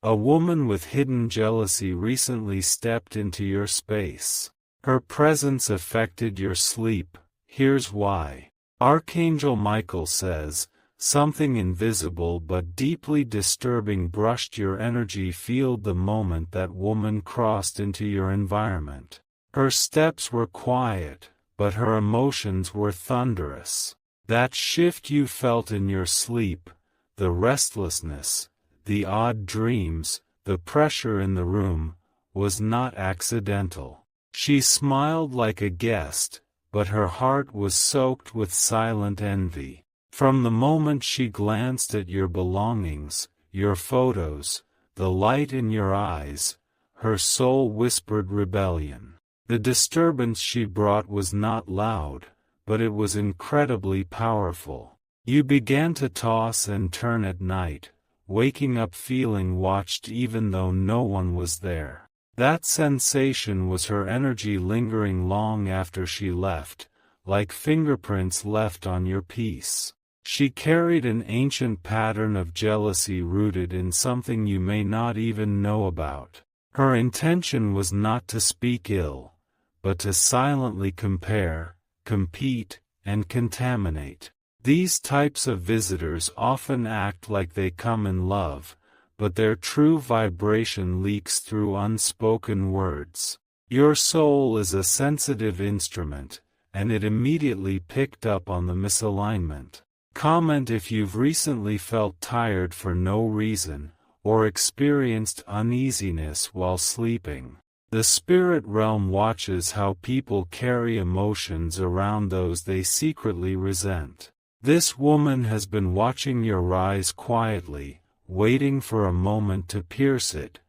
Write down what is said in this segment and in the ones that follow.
A woman with hidden jealousy recently stepped into your space. Her presence affected your sleep. Here's why. Archangel Michael says, something invisible but deeply disturbing brushed your energy field the moment that woman crossed into your environment. Her steps were quiet, but her emotions were thunderous. That shift you felt in your sleep, the restlessness, the odd dreams, the pressure in the room, was not accidental. She smiled like a guest, but her heart was soaked with silent envy. From the moment she glanced at your belongings, your photos, the light in your eyes, her soul whispered rebellion. The disturbance she brought was not loud, but it was incredibly powerful. You began to toss and turn at night, waking up feeling watched even though no one was there. That sensation was her energy lingering long after she left, like fingerprints left on your peace. She carried an ancient pattern of jealousy rooted in something you may not even know about. Her intention was not to speak ill, but to silently compare, compete, and contaminate. These types of visitors often act like they come in love, but their true vibration leaks through unspoken words. Your soul is a sensitive instrument, and it immediately picked up on the misalignment. Comment if you've recently felt tired for no reason, or experienced uneasiness while sleeping. The spirit realm watches how people carry emotions around those they secretly resent. This woman has been watching your rise quietly, waiting for a moment to pierce it,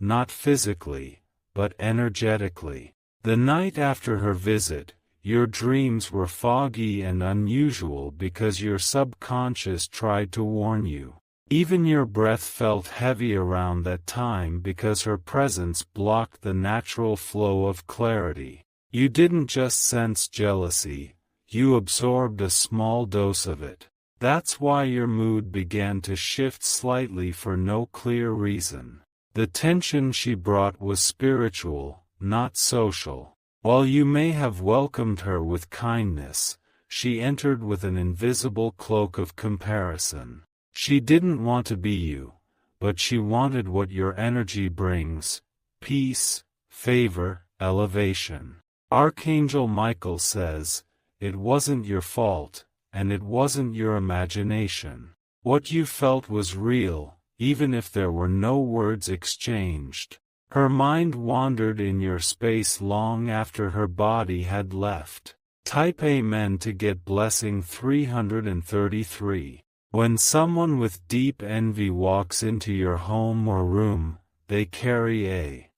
not physically, but energetically. The night after her visit, your dreams were foggy and unusual because your subconscious tried to warn you. Even your breath felt heavy around that time because her presence blocked the natural flow of clarity. You didn't just sense jealousy, you absorbed a small dose of it. That's why your mood began to shift slightly for no clear reason. The tension she brought was spiritual, not social. While you may have welcomed her with kindness, she entered with an invisible cloak of comparison. She didn't want to be you, but she wanted what your energy brings: peace, favor, elevation. Archangel Michael says, it wasn't your fault, and it wasn't your imagination. What you felt was real, even if there were no words exchanged. Her mind wandered in your space long after her body had left. Type Amen to get blessing 333. When someone with deep envy walks into your home or room, they carry a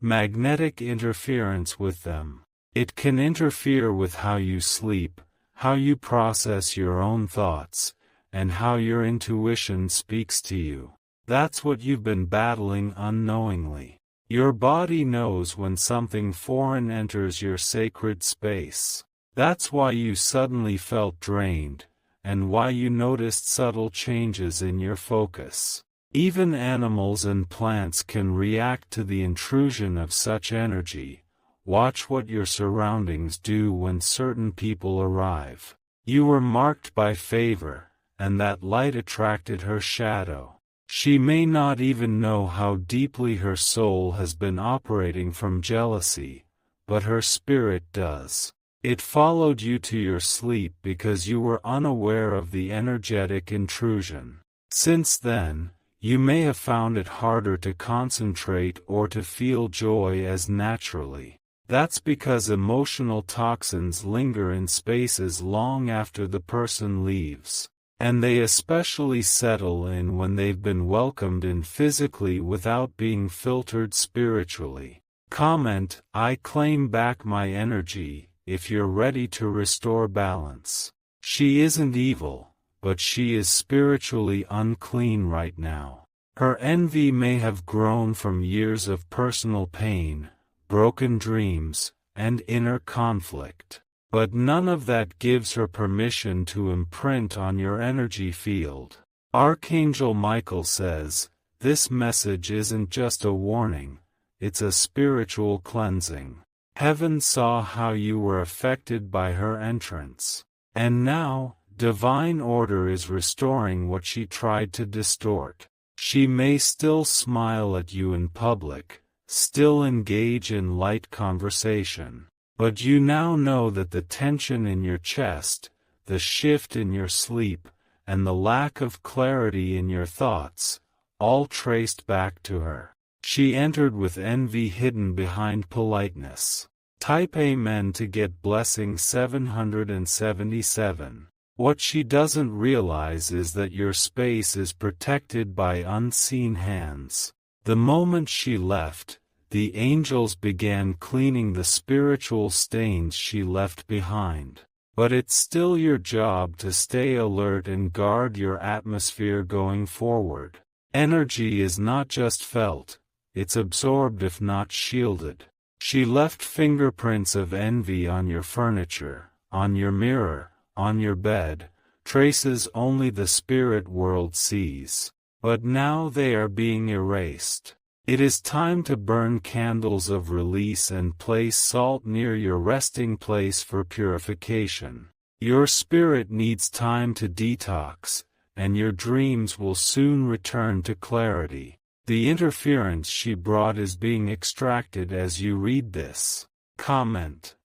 magnetic interference with them. It can interfere with how you sleep, how you process your own thoughts, and how your intuition speaks to you. That's what you've been battling unknowingly. Your body knows when something foreign enters your sacred space. That's why you suddenly felt drained, and why you noticed subtle changes in your focus. Even animals and plants can react to the intrusion of such energy. Watch what your surroundings do when certain people arrive. You were marked by favor, and that light attracted her shadow. She may not even know how deeply her soul has been operating from jealousy, but her spirit does. It followed you to your sleep because you were unaware of the energetic intrusion. Since then, you may have found it harder to concentrate or to feel joy as naturally. That's because emotional toxins linger in spaces long after the person leaves. And they especially settle in when they've been welcomed in physically without being filtered spiritually. Comment, I claim back my energy, if you're ready to restore balance. She isn't evil, but she is spiritually unclean right now. Her envy may have grown from years of personal pain, broken dreams, and inner conflict. But none of that gives her permission to imprint on your energy field. Archangel Michael says, This message isn't just a warning, it's a spiritual cleansing. Heaven saw how you were affected by her entrance. And now, divine order is restoring what she tried to distort. She may still smile at you in public, still engage in light conversation. But you now know that the tension in your chest, the shift in your sleep, and the lack of clarity in your thoughts, all traced back to her. She entered with envy hidden behind politeness. Type Amen to get blessing 777. What she doesn't realize is that your space is protected by unseen hands. The moment she left, the angels began cleaning the spiritual stains she left behind. But it's still your job to stay alert and guard your atmosphere going forward. Energy is not just felt, it's absorbed if not shielded. She left fingerprints of envy on your furniture, on your mirror, on your bed, traces only the spirit world sees. But now they are being erased. It is time to burn candles of release and place salt near your resting place for purification. Your spirit needs time to detox, and your dreams will soon return to clarity. The interference she brought is being extracted as you read this. Comment.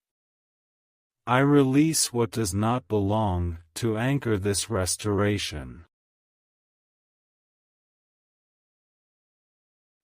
I release what does not belong, to anchor this restoration.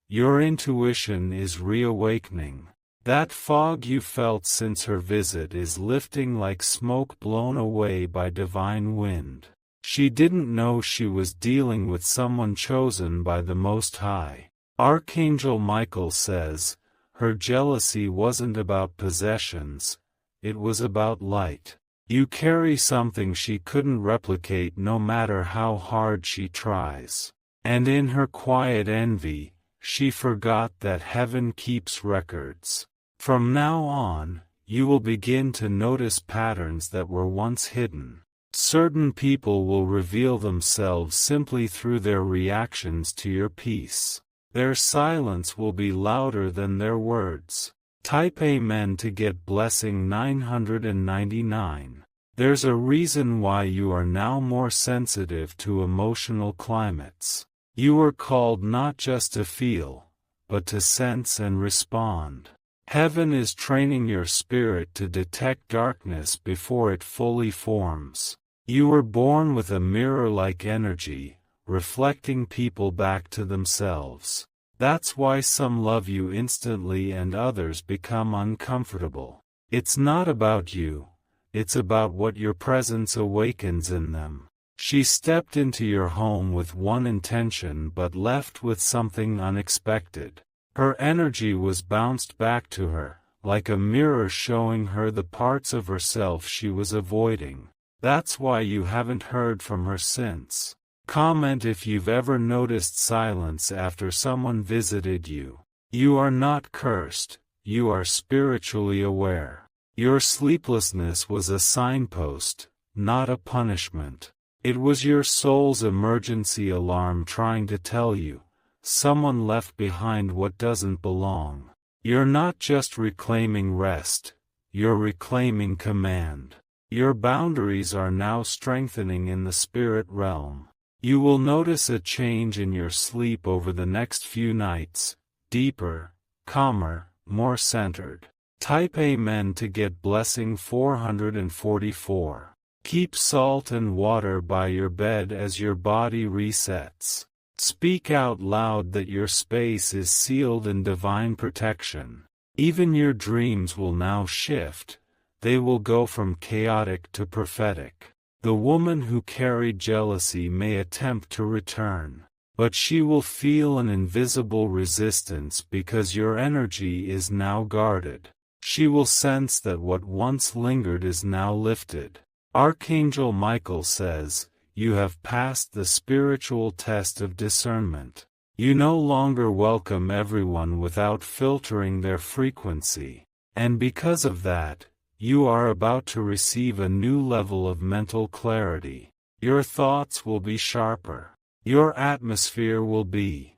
Your intuition is reawakening. That fog you felt since her visit is lifting like smoke blown away by divine wind. She didn't know she was dealing with someone chosen by the Most High. Archangel Michael says, her jealousy wasn't about possessions, it was about light. You carry something she couldn't replicate no matter how hard she tries. And in her quiet envy, she forgot that heaven keeps records. From now on, you will begin to notice patterns that were once hidden. Certain people will reveal themselves simply through their reactions to your peace. Their silence will be louder than their words. Type Amen to get blessing 999. There's a reason why you are now more sensitive to emotional climates. You are called not just to feel, but to sense and respond. Heaven is training your spirit to detect darkness before it fully forms. You were born with a mirror-like energy, reflecting people back to themselves. That's why some love you instantly and others become uncomfortable. It's not about you, it's about what your presence awakens in them. She stepped into your home with one intention but left with something unexpected. Her energy was bounced back to her, like a mirror showing her the parts of herself she was avoiding. That's why you haven't heard from her since. Comment if you've ever noticed silence after someone visited you. You are not cursed, you are spiritually aware. Your sleeplessness was a signpost, not a punishment. It was your soul's emergency alarm trying to tell you, someone left behind what doesn't belong. You're not just reclaiming rest, you're reclaiming command. Your boundaries are now strengthening in the spirit realm. You will notice a change in your sleep over the next few nights, deeper, calmer, more centered. Type Amen to get blessing 444. Keep salt and water by your bed as your body resets. Speak out loud that your space is sealed in divine protection. Even your dreams will now shift. They will go from chaotic to prophetic. The woman who carried jealousy may attempt to return, but she will feel an invisible resistance because your energy is now guarded. She will sense that what once lingered is now lifted. Archangel Michael says, you have passed the spiritual test of discernment. You no longer welcome everyone without filtering their frequency. And because of that, you are about to receive a new level of mental clarity. Your thoughts will be sharper. Your atmosphere will be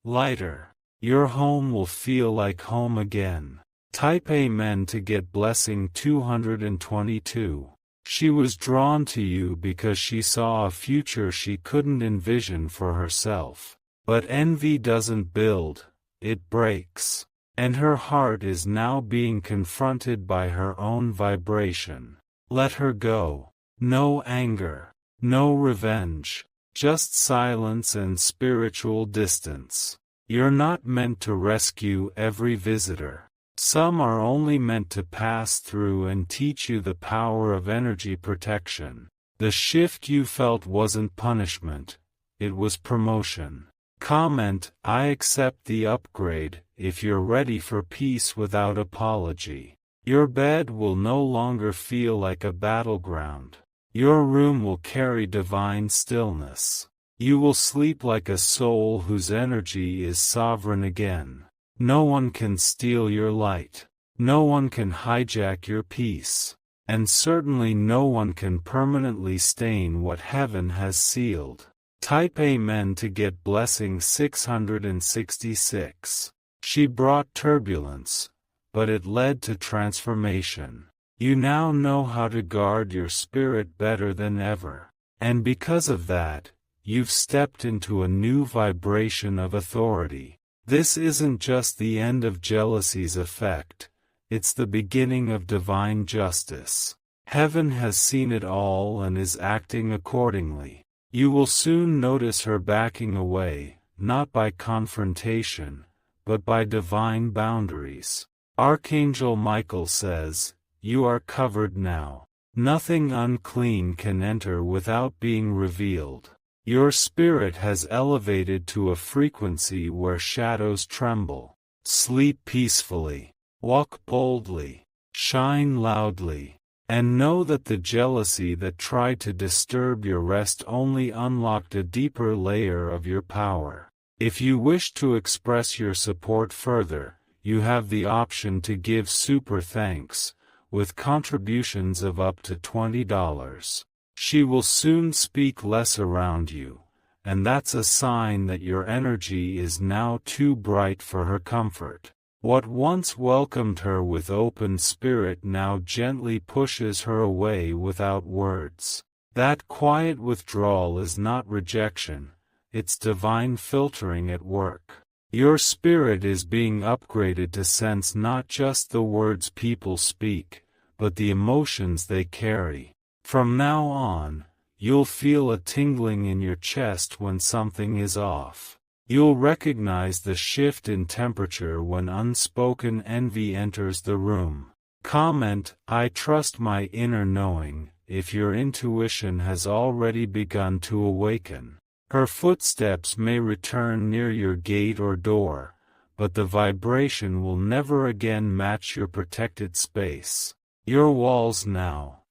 lighter. Your home will feel like home again. Type Amen to get blessing 222. She was drawn to you because she saw a future she couldn't envision for herself. But envy doesn't build, it breaks. And her heart is now being confronted by her own vibration. Let her go. No anger. No revenge. Just silence and spiritual distance. You're not meant to rescue every visitor. Some are only meant to pass through and teach you the power of energy protection. The shift you felt wasn't punishment, it was promotion. Comment, I accept the upgrade, if you're ready for peace without apology. Your bed will no longer feel like a battleground. Your room will carry divine stillness. You will sleep like a soul whose energy is sovereign again. No one can steal your light. No one can hijack your peace. And certainly no one can permanently stain what heaven has sealed. Type Amen to get blessing 666. She brought turbulence, but it led to transformation. You now know how to guard your spirit better than ever. And because of that, you've stepped into a new vibration of authority. This isn't just the end of jealousy's effect, it's the beginning of divine justice. Heaven has seen it all and is acting accordingly. You will soon notice her backing away, not by confrontation, but by divine boundaries. Archangel Michael says, "You are covered now. Nothing unclean can enter without being revealed." Your spirit has elevated to a frequency where shadows tremble. Sleep peacefully, walk boldly, shine loudly, and know that the jealousy that tried to disturb your rest only unlocked a deeper layer of your power. If you wish to express your support further, you have the option to give super thanks, with contributions of up to $20. She will soon speak less around you, and that's a sign that your energy is now too bright for her comfort. What once welcomed her with open spirit now gently pushes her away without words. That quiet withdrawal is not rejection, it's divine filtering at work. Your spirit is being upgraded to sense not just the words people speak, but the emotions they carry. From now on, you'll feel a tingling in your chest when something is off. You'll recognize the shift in temperature when unspoken envy enters the room. Comment, I trust my inner knowing, if your intuition has already begun to awaken. Her footsteps may return near your gate or door, but the vibration will never again match your protected space. Your walls now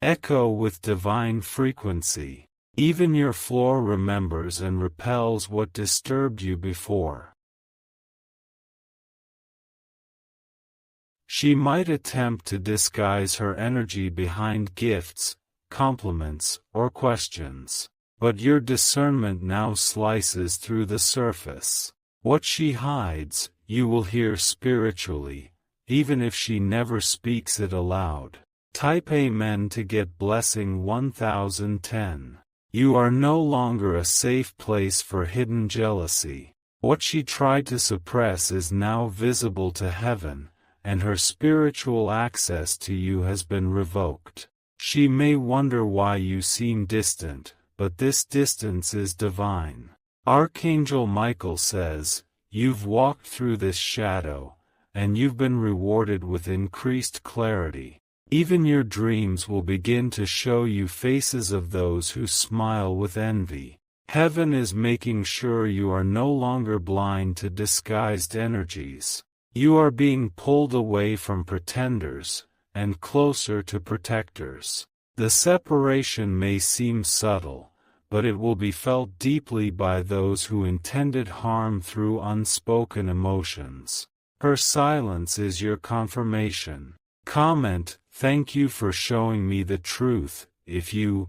echo with divine frequency. Even your floor remembers and repels what disturbed you before. She might attempt to disguise her energy behind gifts, compliments, or questions, but your discernment now slices through the surface. What she hides, you will hear spiritually, even if she never speaks it aloud. Type Amen to get blessing 1010. You are no longer a safe place for hidden jealousy. What she tried to suppress is now visible to heaven, and her spiritual access to you has been revoked. She may wonder why you seem distant, but this distance is divine. Archangel Michael says, you've walked through this shadow, and you've been rewarded with increased clarity. Even your dreams will begin to show you faces of those who smile with envy. Heaven is making sure you are no longer blind to disguised energies. You are being pulled away from pretenders, and closer to protectors. The separation may seem subtle, but it will be felt deeply by those who intended harm through unspoken emotions. Her silence is your confirmation. Comment, thank you for showing me the truth, if you've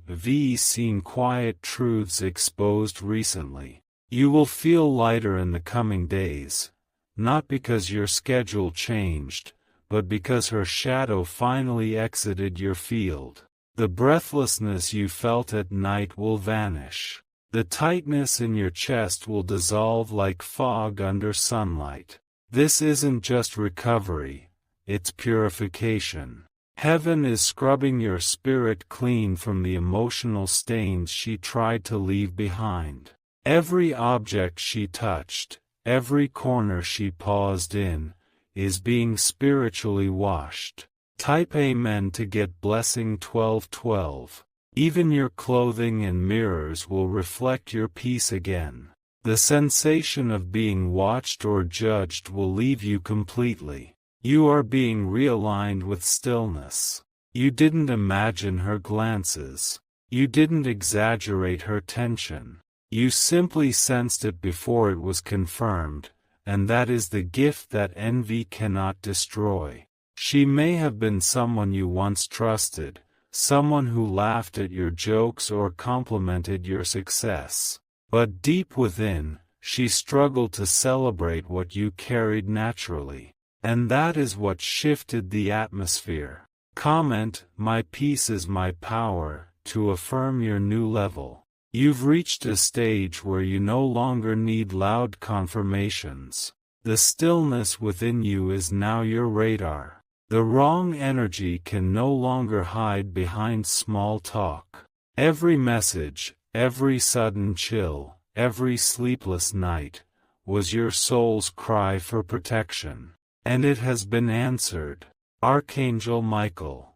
seen quiet truths exposed recently. You will feel lighter in the coming days, not because your schedule changed, but because her shadow finally exited your field. The breathlessness you felt at night will vanish. The tightness in your chest will dissolve like fog under sunlight. This isn't just recovery, it's purification. Heaven is scrubbing your spirit clean from the emotional stains she tried to leave behind. Every object she touched, every corner she paused in, is being spiritually washed. Type Amen to get blessing 1212. Even your clothing and mirrors will reflect your peace again. The sensation of being watched or judged will leave you completely. You are being realigned with stillness. You didn't imagine her glances. You didn't exaggerate her tension. You simply sensed it before it was confirmed, and that is the gift that envy cannot destroy. She may have been someone you once trusted, someone who laughed at your jokes or complimented your success. But deep within, she struggled to celebrate what you carried naturally. And that is what shifted the atmosphere. Comment, "My peace is my power," to affirm your new level. You've reached a stage where you no longer need loud confirmations. The stillness within you is now your radar. The wrong energy can no longer hide behind small talk. Every message, every sudden chill, every sleepless night, was your soul's cry for protection. And it has been answered. Archangel Michael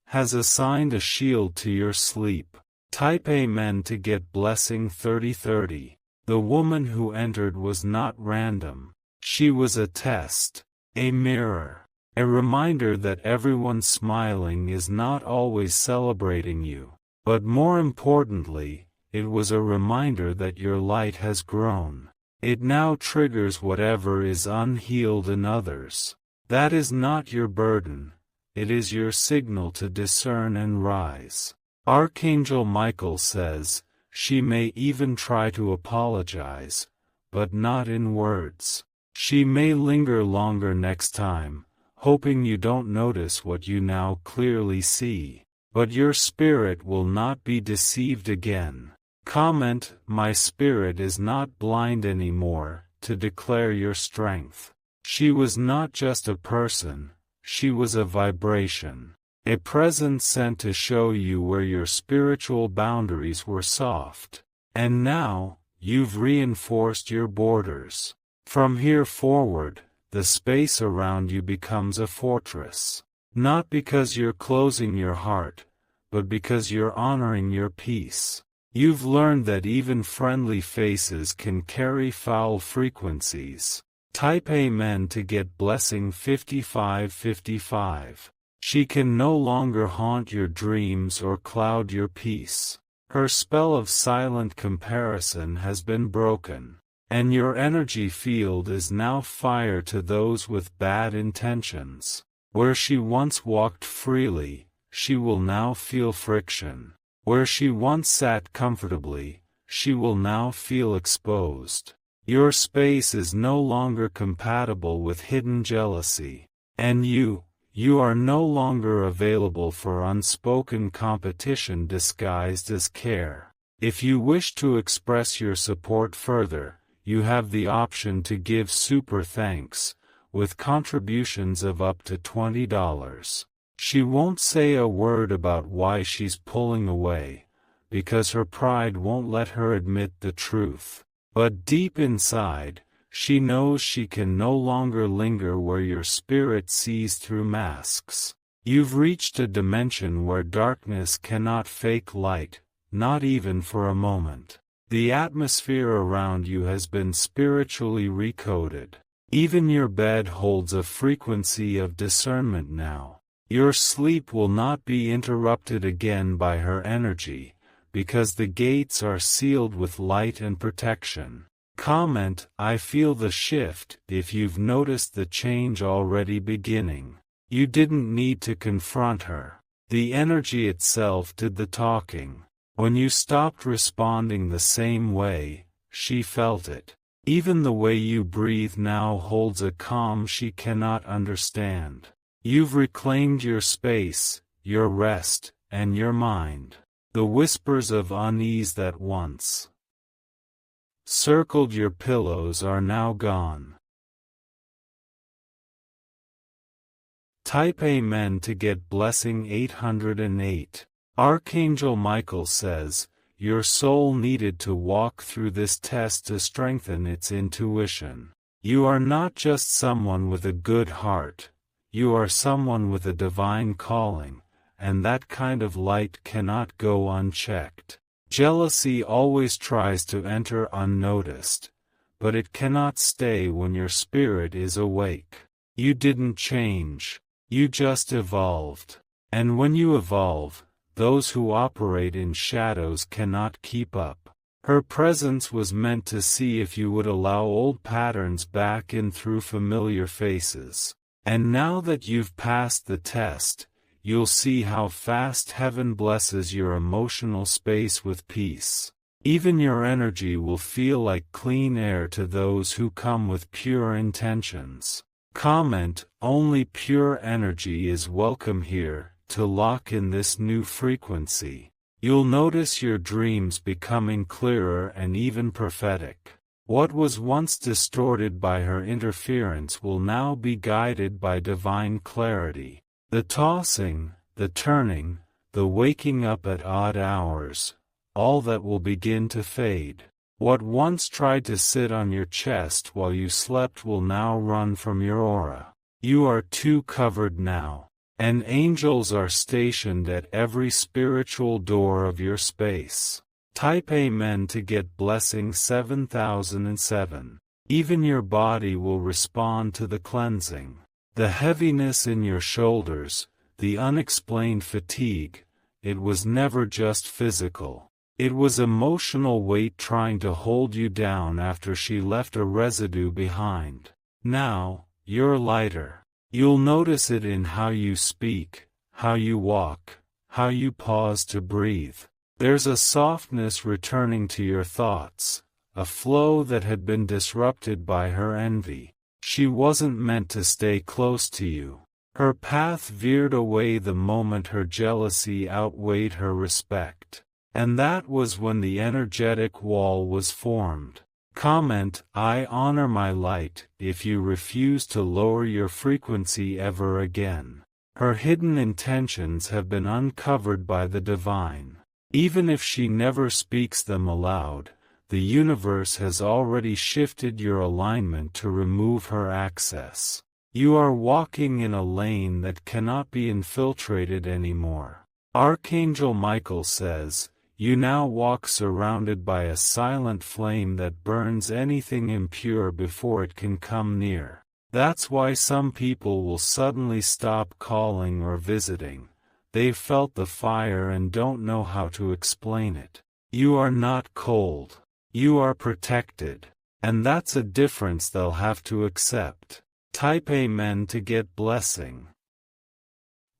has assigned a shield to your sleep. Type Amen to get blessing 3030. The woman who entered was not random. She was a test, a mirror. A reminder that everyone smiling is not always celebrating you. But more importantly, it was a reminder that your light has grown. It now triggers whatever is unhealed in others. That is not your burden, it is your signal to discern and rise. Archangel Michael says, she may even try to apologize, but not in words. She may linger longer next time, hoping you don't notice what you now clearly see. But your spirit will not be deceived again. Comment, "My spirit is not blind anymore," to declare your strength. She was not just a person, she was a vibration. A presence sent to show you where your spiritual boundaries were soft. And now, you've reinforced your borders. From here forward, the space around you becomes a fortress. Not because you're closing your heart, but because you're honoring your peace. You've learned that even friendly faces can carry foul frequencies. Type Amen to get blessing 5555. She can no longer haunt your dreams or cloud your peace. Her spell of silent comparison has been broken. And your energy field is now fire to those with bad intentions. Where she once walked freely, she will now feel friction. Where she once sat comfortably, she will now feel exposed. Your space is no longer compatible with hidden jealousy. And you are no longer available for unspoken competition disguised as care. If you wish to express your support further, you have the option to give super thanks, with contributions of up to $20. She won't say a word about why she's pulling away, because her pride won't let her admit the truth. But deep inside, she knows she can no longer linger where your spirit sees through masks. You've reached a dimension where darkness cannot fake light, not even for a moment. The atmosphere around you has been spiritually recoded. Even your bed holds a frequency of discernment now. Your sleep will not be interrupted again by her energy, because the gates are sealed with light and protection. Comment, "I feel the shift," if you've noticed the change already beginning. You didn't need to confront her. The energy itself did the talking. When you stopped responding the same way, she felt it. Even the way you breathe now holds a calm she cannot understand. You've reclaimed your space, your rest, and your mind. The whispers of unease that once circled your pillows are now gone. Type Amen to get blessing 808. Archangel Michael says, your soul needed to walk through this test to strengthen its intuition. You are not just someone with a good heart, you are someone with a divine calling, and that kind of light cannot go unchecked. Jealousy always tries to enter unnoticed, but it cannot stay when your spirit is awake. You didn't change. You just evolved. And when you evolve, those who operate in shadows cannot keep up. Her presence was meant to see if you would allow old patterns back in through familiar faces. And now that you've passed the test, you'll see how fast heaven blesses your emotional space with peace. Even your energy will feel like clean air to those who come with pure intentions. Comment, only pure energy is welcome here, to lock in this new frequency. You'll notice your dreams becoming clearer and even prophetic. What was once distorted by her interference will now be guided by divine clarity. The tossing, the turning, the waking up at odd hours, all that will begin to fade. What once tried to sit on your chest while you slept will now run from your aura. You are too covered now, and angels are stationed at every spiritual door of your space. Type Amen to get blessing 7007. Even your body will respond to the cleansing. The heaviness in your shoulders, the unexplained fatigue, it was never just physical. It was emotional weight trying to hold you down after she left a residue behind. Now, you're lighter. You'll notice it in how you speak, how you walk, how you pause to breathe. There's a softness returning to your thoughts, a flow that had been disrupted by her envy. She wasn't meant to stay close to you. Her path veered away the moment her jealousy outweighed her respect. And that was when the energetic wall was formed. Comment, I honor my light, if you refuse to lower your frequency ever again. Her hidden intentions have been uncovered by the divine. Even if she never speaks them aloud, the universe has already shifted your alignment to remove her access. You are walking in a lane that cannot be infiltrated anymore. Archangel Michael says, you now walk surrounded by a silent flame that burns anything impure before it can come near. That's why some people will suddenly stop calling or visiting. They've felt the fire and don't know how to explain it. You are not cold. You are protected. And that's a difference they'll have to accept. Type Amen to get blessing.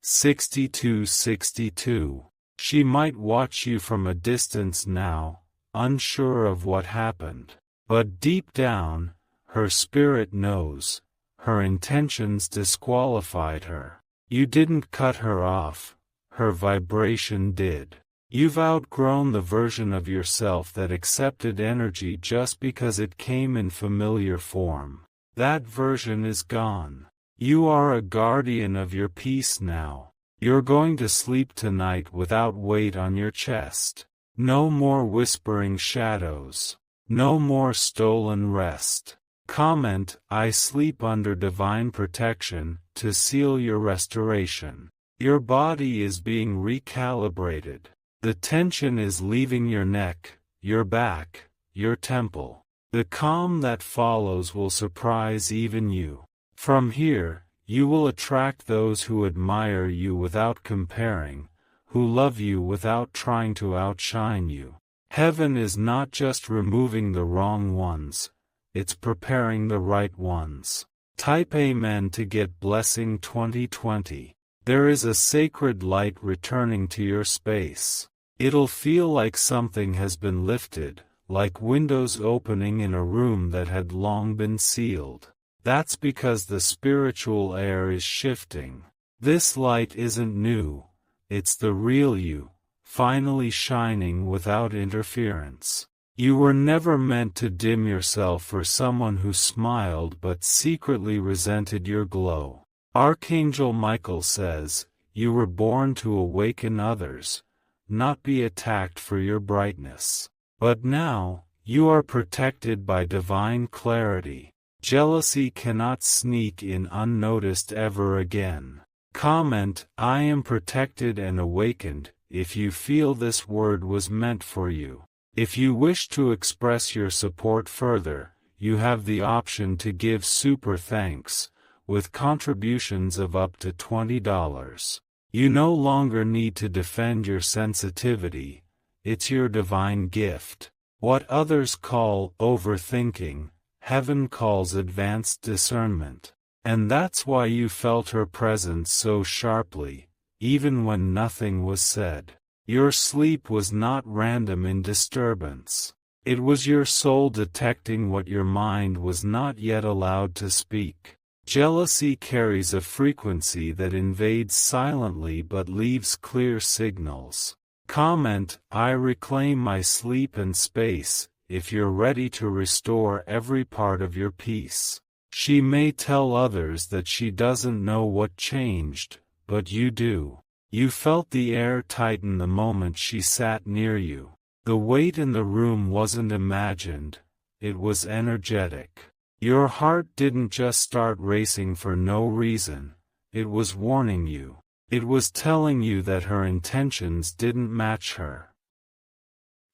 6262. She might watch you from a distance now, unsure of what happened. But deep down, her spirit knows. Her intentions disqualified her. You didn't cut her off. Her vibration did. You've outgrown the version of yourself that accepted energy just because it came in familiar form. That version is gone. You are a guardian of your peace now. You're going to sleep tonight without weight on your chest. No more whispering shadows. No more stolen rest. Comment, I sleep under divine protection, to seal your restoration. Your body is being recalibrated. The tension is leaving your neck, your back, your temple. The calm that follows will surprise even you. From here, you will attract those who admire you without comparing, who love you without trying to outshine you. Heaven is not just removing the wrong ones, it's preparing the right ones. Type Amen to get blessing 2020. There is a sacred light returning to your space. It'll feel like something has been lifted, like windows opening in a room that had long been sealed. That's because the spiritual air is shifting. This light isn't new, it's the real you, finally shining without interference. You were never meant to dim yourself for someone who smiled but secretly resented your glow. Archangel Michael says, you were born to awaken others, not be attacked for your brightness. But now, you are protected by divine clarity. Jealousy cannot sneak in unnoticed ever again. Comment, I am protected and awakened, if you feel this word was meant for you. If you wish to express your support further, you have the option to give super thanks, with contributions of up to $20. You no longer need to defend your sensitivity, it's your divine gift. What others call overthinking, heaven calls advanced discernment. And that's why you felt her presence so sharply, even when nothing was said. Your sleep was not random in disturbance. It was your soul detecting what your mind was not yet allowed to speak. Jealousy carries a frequency that invades silently but leaves clear signals. Comment, I reclaim my sleep and space, if you're ready to restore every part of your peace. She may tell others that she doesn't know what changed, but you do. You felt the air tighten the moment she sat near you. The weight in the room wasn't imagined, it was energetic. Your heart didn't just start racing for no reason, it was warning you. It was telling you that her intentions didn't match her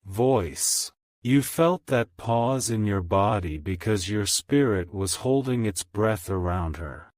voice. You felt that pause in your body because your spirit was holding its breath around her.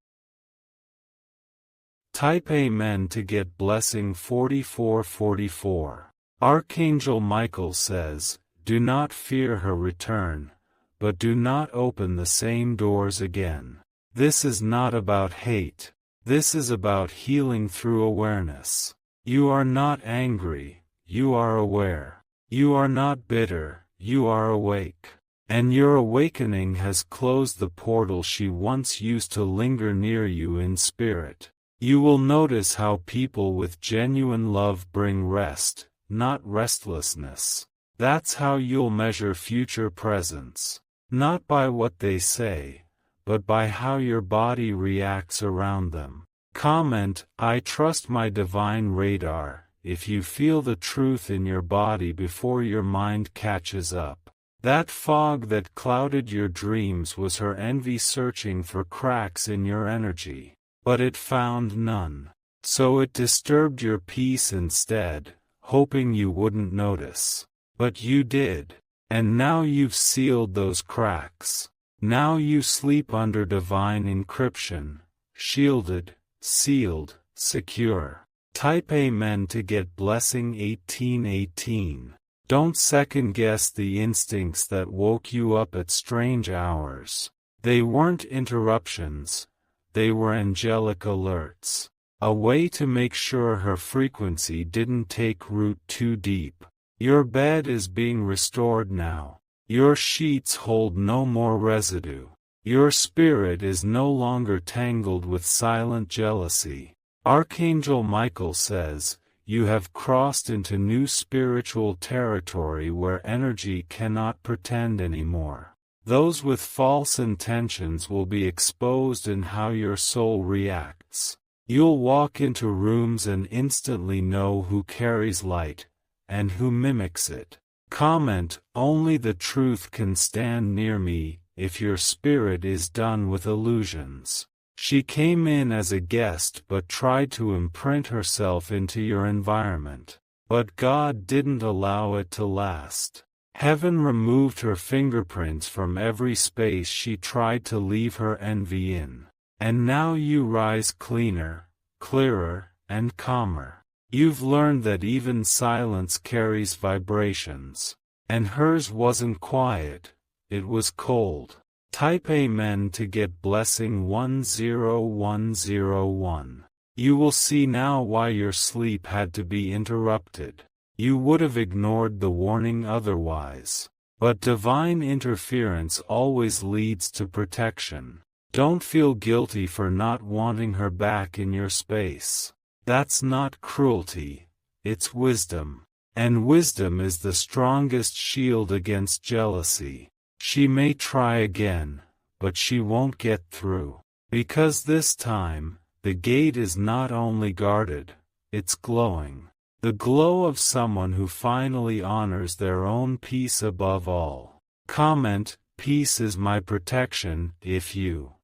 Type Amen to get blessing 4444. Archangel Michael says, do not fear her return, but do not open the same doors again. This is not about hate, this is about healing through awareness. You are not angry, you are aware. You are not bitter, you are awake. And your awakening has closed the portal she once used to linger near you in spirit. You will notice how people with genuine love bring rest, not restlessness. That's how you'll measure future presence. Not by what they say, but by how your body reacts around them. Comment, I trust my divine radar, if you feel the truth in your body before your mind catches up. That fog that clouded your dreams was her envy searching for cracks in your energy. But it found none. So it disturbed your peace instead, hoping you wouldn't notice. But you did. And now you've sealed those cracks. Now you sleep under divine encryption, shielded, sealed, secure. Type Amen to get blessing 1818. Don't second-guess the instincts that woke you up at strange hours. They weren't interruptions. They were angelic alerts. A way to make sure her frequency didn't take root too deep. Your bed is being restored now. Your sheets hold no more residue. Your spirit is no longer tangled with silent jealousy. Archangel Michael says, you have crossed into new spiritual territory where energy cannot pretend anymore. Those with false intentions will be exposed in how your soul reacts. You'll walk into rooms and instantly know who carries light, and who mimics it. Comment, only the truth can stand near me, if your spirit is done with illusions. She came in as a guest but tried to imprint herself into your environment. But God didn't allow it to last. Heaven removed her fingerprints from every space she tried to leave her envy in. And now you rise cleaner, clearer, and calmer. You've learned that even silence carries vibrations. And hers wasn't quiet, it was cold. Type Amen to get blessing 10101. You will see now why your sleep had to be interrupted. You would have ignored the warning otherwise. But divine interference always leads to protection. Don't feel guilty for not wanting her back in your space. That's not cruelty, it's wisdom. And wisdom is the strongest shield against jealousy. She may try again, but she won't get through. Because this time, the gate is not only guarded, it's glowing. The glow of someone who finally honors their own peace above all. Comment, peace is my protection, if you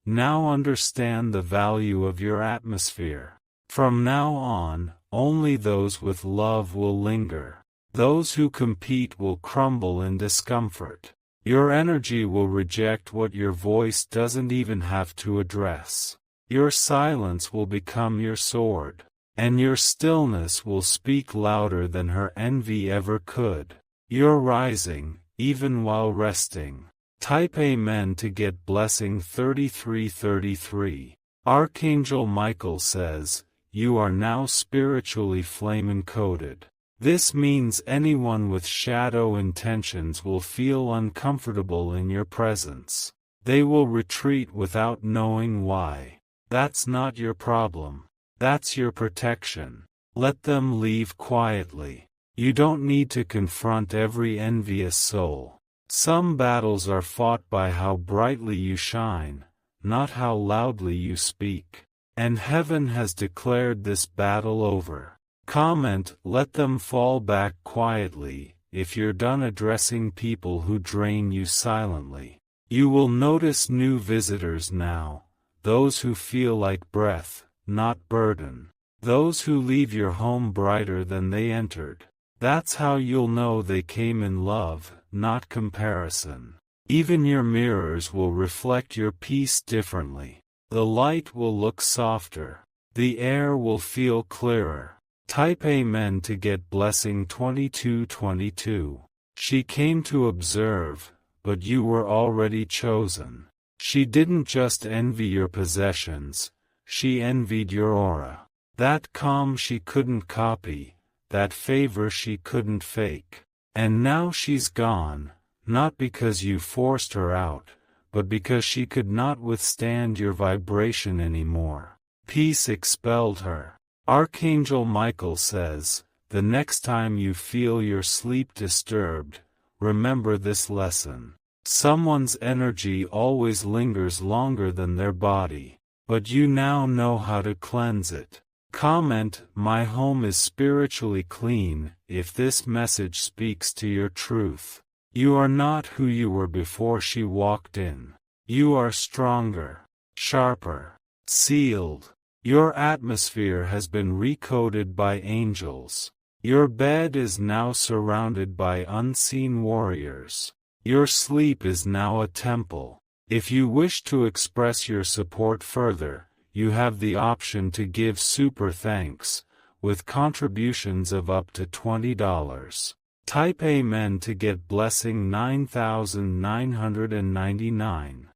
now understand the value of your atmosphere. From now on, only those with love will linger. Those who compete will crumble in discomfort. Your energy will reject what your voice doesn't even have to address. Your silence will become your sword. And your stillness will speak louder than her envy ever could. You're rising, even while resting. Type Amen to get blessing 3333. Archangel Michael says, you are now spiritually flame-encoded. This means anyone with shadow intentions will feel uncomfortable in your presence. They will retreat without knowing why. That's not your problem. That's your protection. Let them leave quietly. You don't need to confront every envious soul. Some battles are fought by how brightly you shine, not how loudly you speak. And heaven has declared this battle over. Comment, let them fall back quietly, if you're done addressing people who drain you silently. You will notice new visitors now, those who feel like breath, not burden. Those who leave your home brighter than they entered. That's how you'll know they came in love, not comparison. Even your mirrors will reflect your peace differently. The light will look softer. The air will feel clearer. Type Amen to get blessing 2222. She came to observe, but you were already chosen. She didn't just envy your possessions, she envied your aura. That calm she couldn't copy, that favor she couldn't fake. And now she's gone, not because you forced her out, but because she could not withstand your vibration anymore. Peace expelled her. Archangel Michael says, the next time you feel your sleep disturbed, remember this lesson. Someone's energy always lingers longer than their body, but you now know how to cleanse it. Comment, my home is spiritually clean, if this message speaks to your truth. You are not who you were before she walked in. You are stronger, sharper, sealed. Your atmosphere has been recoded by angels. Your bed is now surrounded by unseen warriors. Your sleep is now a temple. If you wish to express your support further, you have the option to give super thanks, with contributions of up to $20. Type Amen to get blessing 9999.